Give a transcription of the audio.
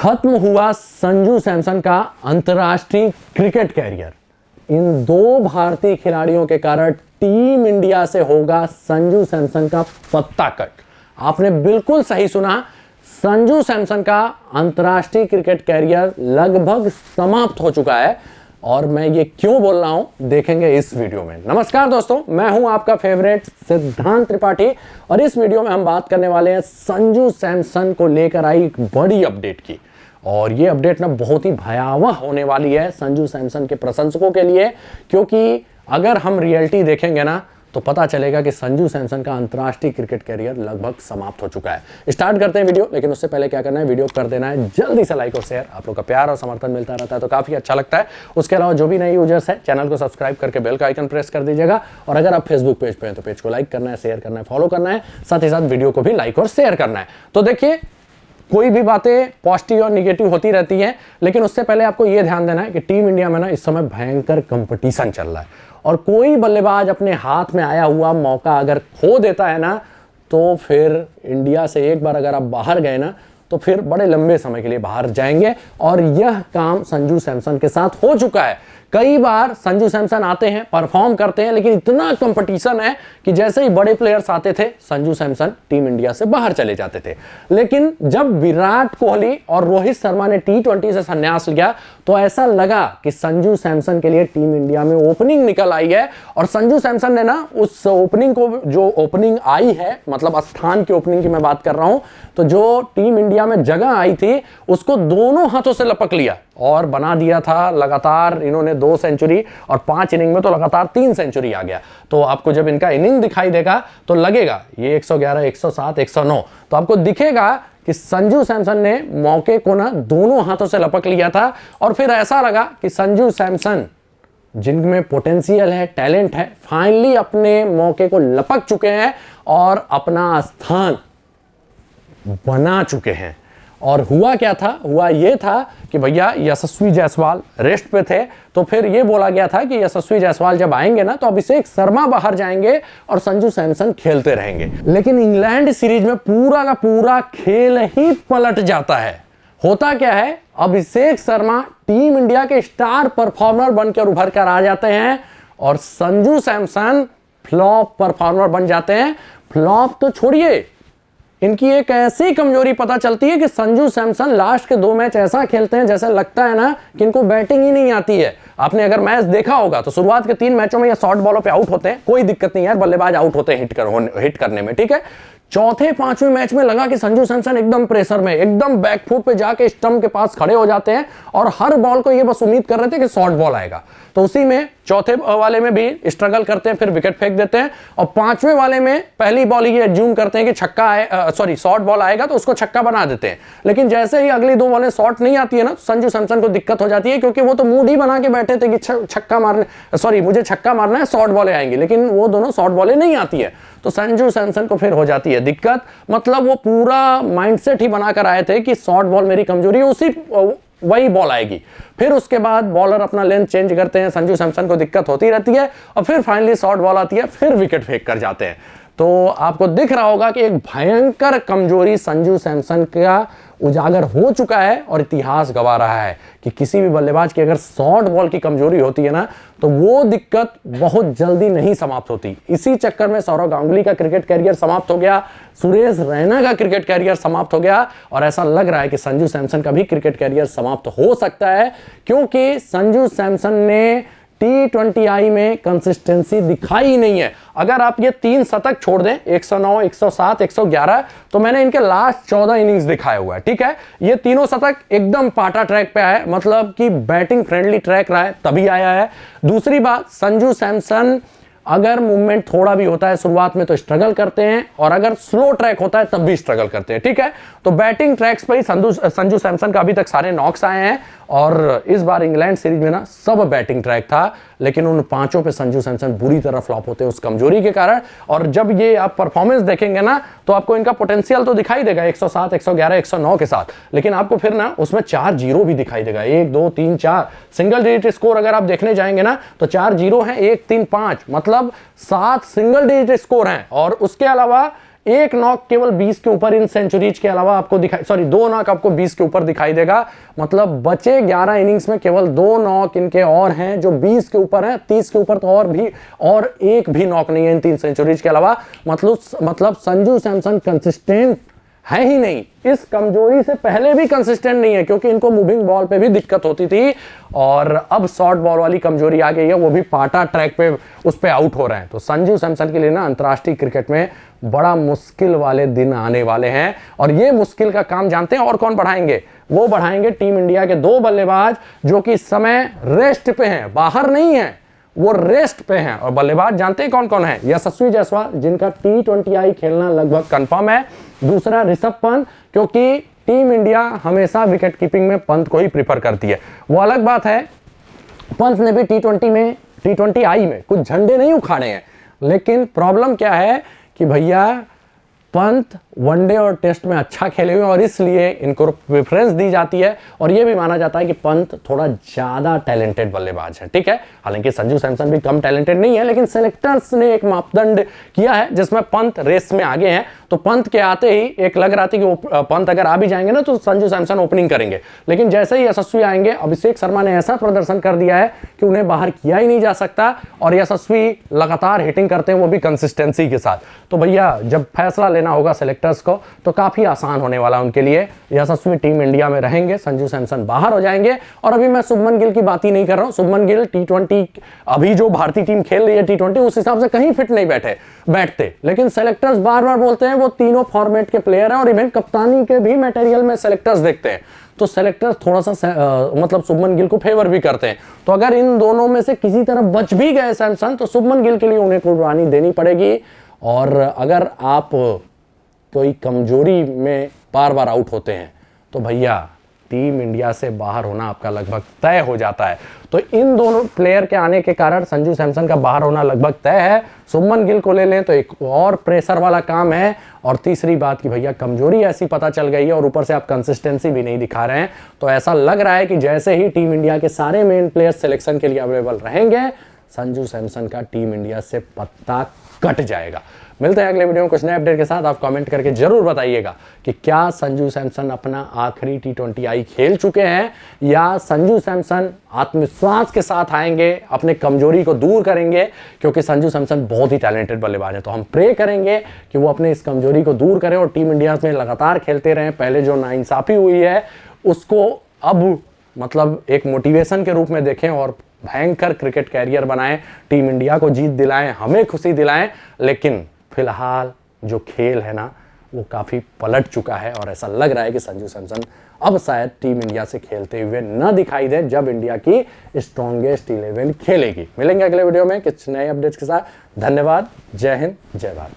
खत्म हुआ संजू सैमसन का अंतर्राष्ट्रीय क्रिकेट कैरियर। इन दो भारतीय खिलाड़ियों के कारण टीम इंडिया से होगा संजू सैमसन का पत्ता कट। आपने बिल्कुल सही सुना, संजू सैमसन का अंतर्राष्ट्रीय क्रिकेट कैरियर लगभग समाप्त हो चुका है। और मैं ये क्यों बोल रहा हूं देखेंगे इस वीडियो में। नमस्कार दोस्तों, मैं हूं आपका फेवरेट सिद्धांत त्रिपाठी और इस वीडियो में हम बात करने वाले हैं संजू सैमसन को लेकर आई एक बड़ी अपडेट की। और ये अपडेट ना बहुत ही भयावह होने वाली है संजू सैमसन के प्रशंसकों के लिए, क्योंकि अगर हम रियलिटी देखेंगे ना तो पता चलेगा कि संजू सैमसन का अंतर्राष्ट्रीय क्रिकेट कैरियर लगभग समाप्त हो चुका है। स्टार्ट करते हैं वीडियो, लेकिन उससे पहले क्या करना है, वीडियो कर देना है जल्दी से लाइक और शेयर। आप लोग का प्यार और समर्थन मिलता रहता है तो काफी अच्छा लगता है। उसके अलावा जो भी नए यूजर्स है चैनल को सब्सक्राइब करके बेल का आइकन प्रेस कर दीजिएगा। और अगर आप फेसबुक पेज पे हैं तो पेज को लाइक करना है, शेयर करना है, फॉलो करना है, साथ ही साथ वीडियो को भी लाइक और शेयर करना है। तो देखिए, कोई भी बातें पॉजिटिव और निगेटिव होती रहती हैं, लेकिन उससे पहले आपको यह ध्यान देना है कि टीम इंडिया में ना इस समय भयंकर कंपटीशन चल रहा है और कोई बल्लेबाज अपने हाथ में आया हुआ मौका अगर खो देता है ना तो फिर इंडिया से एक बार अगर आप बाहर गए ना तो फिर बड़े लंबे समय के लिए बाहर जाएंगे। और यह काम संजू सैमसन के साथ हो चुका है। कई बार संजू सैमसन आते हैं, परफॉर्म करते हैं, लेकिन इतना कंपटीशन है कि जैसे ही बड़े प्लेयर्स आते थे संजू सैमसन टीम इंडिया से बाहर चले जाते थे। लेकिन जब विराट कोहली और रोहित शर्मा ने T20 से संन्यास लिया तो ऐसा लगा कि संजू सैमसन के लिए टीम इंडिया में ओपनिंग निकल आई है। और संजू सैमसन ने ना उस ओपनिंग को, जो ओपनिंग आई है, मतलब स्थान की ओपनिंग की मैं बात कर रहा हूं, तो जो टीम इंडिया में जगह आई थी उसको दोनों हाथों से लपक लिया और बना दिया था। लगातार इन्होंने 2 सेंचुरी और 5 इनिंग में तो लगातार 3 सेंचुरी आ गया। तो आपको जब इनका इनिंग दिखाई देगा तो लगेगा ये 111, 107, 109, तो आपको दिखेगा कि संजू सैमसन ने मौके को ना दोनों हाथों से लपक लिया था। और फिर ऐसा लगा कि संजू सैमसन, जिनमें पोटेंशियल है, टैलेंट है, फाइनली अपने मौके को लपक चुके हैं और अपना स्थान बना चुके हैं। और हुआ क्या था, हुआ ये था कि भैया यशस्वी जायसवाल रेस्ट पे थे, तो फिर ये बोला गया था कि यशस्वी जायसवाल जब आएंगे ना तो अभिषेक शर्मा बाहर जाएंगे और संजू सैमसन खेलते रहेंगे। लेकिन इंग्लैंड सीरीज में पूरा का पूरा खेल ही पलट जाता है। होता क्या है, अभिषेक शर्मा टीम इंडिया के स्टार परफॉर्मर बनकर उभर कर आ जाते हैं और संजू सैमसन फ्लॉप परफॉर्मर बन जाते हैं। फ्लॉप तो छोड़िए, इनकी एक ऐसी कमजोरी पता चलती है कि संजू सैमसन लास्ट के 2 मैच ऐसा खेलते हैं जैसे लगता है ना कि इनको बैटिंग ही नहीं आती है। आपने अगर मैच देखा होगा तो शुरुआत के 3 मैचों में ये शॉर्ट बॉलों पे आउट होते हैं, कोई दिक्कत नहीं है, बल्लेबाज आउट होते हैं हिट करने में, ठीक है। चौथे 5वें मैच में लगा कि संजू सैमसन एकदम प्रेशर में, एकदम बैकफुट पे जाके स्टंप के पास खड़े हो जाते हैं और हर बॉल को ये बस उम्मीद कर रहे थे कि शॉर्ट बॉल आएगा। तो उसी में चौथे वाले में भी स्ट्रगल करते हैं, फिर विकेट फेंक देते हैं। और 5वें वाले में पहली बॉल ये एज्यूम करते हैं कि छक्का शॉर्ट बॉल आएगा तो उसको छक्का बना देते हैं। लेकिन जैसे ही अगली 2 बॉलें शॉर्ट नहीं आती है ना, संजू सैमसन को दिक्कत हो जाती है, क्योंकि वो तो मूड ही बना के बैठे थे कि मुझे छक्का मारना है, शॉर्ट बॉलें आएंगी, लेकिन वो दोनों शॉर्ट बॉलें नहीं आती है। तो संजू सैमसन को फिर हो जाती है दिक्कत। मतलब वो पूरा माइंडसेट ही बनाकर आए थे कि शॉर्ट बॉल मेरी कमजोरी है, वही बॉल आएगी। फिर उसके बाद बॉलर अपना लेंथ चेंज करते हैं, संजू सैमसन को दिक्कत होती रहती है और फिर फाइनली शॉर्ट बॉल आती है, फिर विकेट फेंक कर जाते हैं। तो आपको दिख रहा होगा कि एक भयंकर कमजोरी संजू सैमसन का उजागर हो चुका है और इतिहास गवा रहा है कि किसी भी बल्लेबाज की अगर शॉर्ट बॉल की कमजोरी होती है ना तो वो दिक्कत बहुत जल्दी नहीं समाप्त होती। इसी चक्कर में सौरव गांगुली का क्रिकेट कैरियर समाप्त हो गया, सुरेश रैना का क्रिकेट कैरियर समाप्त हो गया और ऐसा लग रहा है कि संजू सैमसन का भी क्रिकेट कैरियर समाप्त हो सकता है, क्योंकि संजू सैमसन ने T20I में कंसिस्टेंसी दिखाई ही नहीं है। अगर आप ये 3 शतक छोड़ दें, 109, 107, 111, तो मैंने इनके लास्ट 14 इनिंग्स दिखाए हुआ है, ठीक है। ये तीनों शतक एकदम पाटा ट्रैक पे आए, मतलब कि बैटिंग फ्रेंडली ट्रैक रहा है तभी आया है। दूसरी बात, संजू सैमसन अगर मूवमेंट थोड़ा भी होता है शुरुआत में तो स्ट्रगल करते हैं और अगर स्लो ट्रैक होता है तब भी स्ट्रगल करते हैं, ठीक है। तो बैटिंग ट्रैक्स पर ही संजू सैमसन का अभी तक सारे नॉक्स आए हैं और इस बार इंग्लैंड सीरीज में ना सब बैटिंग ट्रैक था, लेकिन उन 5 पे संजू सैमसन बुरी तरह फ्लॉप होते हैं उस कमजोरी के कारण। और जब ये आप परफॉर्मेंस देखेंगे ना तो आपको इनका पोटेंशियल तो दिखाई देगा 107, 111, 109 के साथ, लेकिन आपको फिर ना उसमें 4 जीरो भी दिखाई देगा, 1, 2, 3, 4 सिंगल डिजिट स्कोर अगर आप देखने जाएंगे ना तो 4 जीरो है, 1, 3, 5, मतलब 7 सिंगल डिजिट स्कोर हैं। और उसके अलावा एक नॉक केवल 20 के ऊपर इन सेंचुरीज के अलावा आपको दिखाई, सॉरी 2 नॉक आपको 20 के ऊपर दिखाई देगा। मतलब बचे 11 इनिंग्स में केवल 2 नॉक इनके और हैं जो 20 के ऊपर हैं। 30 के ऊपर तो और एक भी नॉक नहीं है इन 3 सेंचुरीज के अलावा। मतलब संजू सैमसन कंसिस्टेंट है ही नहीं। इस कमजोरी से पहले भी कंसिस्टेंट नहीं है, क्योंकि इनको मूविंग बॉल पे भी दिक्कत होती थी और अब शॉर्ट बॉल वाली कमजोरी आ गई है, वो भी पाटा ट्रैक पे उस पे आउट हो रहे हैं। तो संजू सैमसन के लिए ना अंतर्राष्ट्रीय क्रिकेट में बड़ा मुश्किल वाले दिन आने वाले हैं। और ये मुश्किल का काम जानते हैं और कौन बढ़ाएंगे? वो बढ़ाएंगे टीम इंडिया के 2 बल्लेबाज जो कि इस समय रेस्ट पे हैं, बाहर नहीं है, वो रेस्ट पे हैं। और बल्लेबाज जानते हैं कौन कौन है? यशस्वी जायसवाल, जिनका T20I खेलना लगभग कंफर्म है। दूसरा ऋषभ पंत, क्योंकि टीम इंडिया हमेशा विकेट कीपिंग में पंत को ही प्रीफर करती है। वो अलग बात है, पंत ने भी T20I में कुछ झंडे नहीं उखाड़े हैं, लेकिन प्रॉब्लम क्या है कि भैया पंत वनडे और टेस्ट में अच्छा खेले हुए और इसलिए इनको प्रेफरेंस दी जाती है। और यह भी माना जाता है कि पंत थोड़ा ज्यादा टैलेंटेड बल्लेबाज है, ठीक है। हालांकि संजू सैमसन भी कम टैलेंटेड नहीं है, लेकिन सेलेक्टर्स ने एक मापदंड किया है जिसमें पंत रेस में आगे हैं। तो पंत के आते ही एक लग रहा था कि पंत अगर आ भी जाएंगे ना तो संजू सैमसन ओपनिंग करेंगे, लेकिन जैसे ही यशस्वी आएंगे, अभिषेक शर्मा ने ऐसा प्रदर्शन कर दिया है कि उन्हें बाहर किया ही नहीं जा सकता। और यशस्वी लगातार हिटिंग करते हैं, वो भी कंसिस्टेंसी के साथ। तो भैया जब फैसला लेना होगा सेलेक्टर्स को तो काफी आसान होने वाला उनके लिए। यशस्वी टीम इंडिया में रहेंगे, संजू सैमसन बाहर हो जाएंगे। और अभी मैं शुभमन गिल की बात ही नहीं कर रहा हूं। शुभमन गिल T20 अभी जो भारतीय टीम खेल रही है T20 उस हिसाब से कहीं फिट नहीं बैठते, लेकिन सेलेक्टर्स बार बार बोलते हैं वो तीनों फॉर्मेट के प्लेयर हैं और इवन कप्तानी के भी मटेरियल में सेलेक्टर्स देखते हैं। तो सेलेक्टर्स थोड़ा सा मतलब शुभमन गिल को फेवर भी करते हैं। तो अगर इन दोनों में से किसी तरफ बच भी गए सैमसन तो शुभमन गिल के लिए उन्हें कुर्बानी देनी पड़ेगी। और अगर आप कोई कमजोरी में बार बार आउट होते हैं तो भैया टीम इंडिया से बाहर होना आपका लगभग तय हो जाता है। तो इन दोनों प्लेयर के आने के कारण संजू सैमसन का बाहर होना लगभग तय है। शुभमन गिल को ले लें तो एक और प्रेशर वाला काम है। और तीसरी बात कि भैया कमजोरी ऐसी पता चल गई है और ऊपर से आप कंसिस्टेंसी भी नहीं दिखा रहे हैं, तो ऐसा लग रहा है कि जैसे ही टीम इंडिया के सारे मेन प्लेयर्स सिलेक्शन के लिए अवेलेबल रहेंगे, संजू सैमसन का टीम इंडिया से पत्ता कट जाएगा। मिलते हैं अगले वीडियो में कुछ नए अपडेट के साथ। आप कमेंट करके जरूर बताइएगा कि क्या संजू सैमसन अपना आखिरी T20I खेल चुके हैं या संजू सैमसन आत्मविश्वास के साथ आएंगे, अपने कमजोरी को दूर करेंगे। क्योंकि संजू सैमसन बहुत ही टैलेंटेड बल्लेबाज है, तो हम प्रे करेंगे कि वो अपने इस कमजोरी को दूर करें और टीम इंडिया में लगातार खेलते रहें। पहले जो नाइंसाफी हुई है उसको अब मतलब एक मोटिवेशन के रूप में देखें और भयंकर क्रिकेट कैरियर बनाएं, टीम इंडिया को जीत दिलाएं, हमें खुशी दिलाएं। लेकिन फिलहाल जो खेल है ना वो काफ़ी पलट चुका है और ऐसा लग रहा है कि संजू सैमसन अब शायद टीम इंडिया से खेलते हुए न दिखाई दे जब इंडिया की स्ट्रॉन्गेस्ट 11 खेलेगी। मिलेंगे अगले वीडियो में कुछ नए अपडेट्स के साथ। धन्यवाद। जय हिंद, जय भारत।